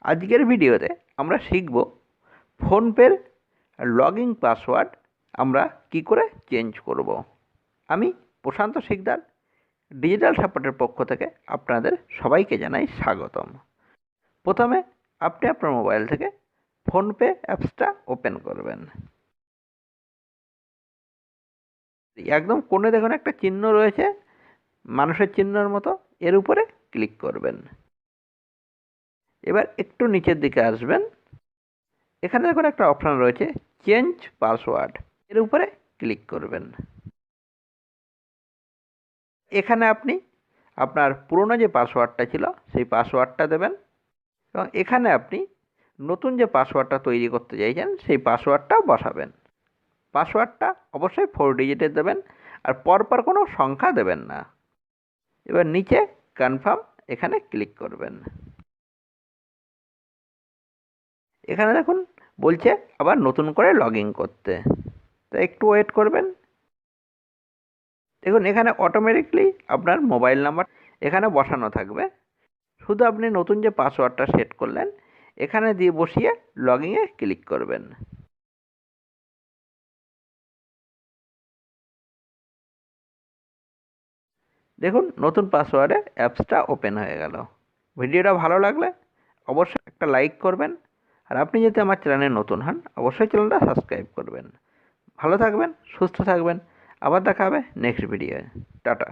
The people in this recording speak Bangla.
আজকের ভিডিওতে আমরা শিখব ফোনপের লগইন পাসওয়ার্ড আমরা কি করে চেঞ্জ করব। আমি প্রশান্ত শিকদার ডিজিটাল সাপোর্টের পক্ষ থেকে আপনাদের সবাইকে জানাই স্বাগতম। প্রথমে আপনি আপনার মোবাইল থেকে ফোনপে অ্যাপসটা ওপেন করবেন। একদম কোণে দেখুন একটা চিহ্ন রয়েছে, মানুষের চিহ্নের মতো, এর উপরে ক্লিক করবেন। এবার একটু নিচের দিকে আসবেন, এখানে দেখুন একটা অপশান রয়েছে চেঞ্জ পাসওয়ার্ড, এর উপরে ক্লিক করবেন। এখানে আপনি আপনার পুরনো যে পাসওয়ার্ডটা ছিল সেই পাসওয়ার্ডটা দেবেন এবং এখানে আপনি নতুন যে পাসওয়ার্ডটা তৈরি করতে চাইছেন সেই পাসওয়ার্ডটা বসাবেন। পাসওয়ার্ডটা অবশ্যই 4 ডিজিটের দেবেন আর পরপর কোনো সংখ্যা দেবেন না। এবার নিচে কনফার্ম এখানে ক্লিক করবেন। এখানে দেখুন বলছে আবার নতুন করে লগ ইন করতে, তো একটু ওয়েট করবেন। দেখুন এখানে অটোমেটিকলি আপনার মোবাইল নাম্বার এখানে বসানো থাকবে, শুধু আপনি নতুন যে পাসওয়ার্ডটা সেট করলেন এখানে দিয়ে বসিয়ে লগইনে ক্লিক করবেন। দেখুন নতুন পাসওয়ার্ডে অ্যাপসটা ওপেন হয়ে গেল। ভিডিওটা ভালো লাগলে অবশ্যই একটা লাইক করবেন আর আপনি যদি আমার চ্যানেলে নতুন হন অবশ্যই চ্যানেলটা সাবস্ক্রাইব করবেন। ভালো থাকবেন, সুস্থ থাকবেন, আবার দেখা হবে নেক্সট ভিডিওয়ে। টাটা।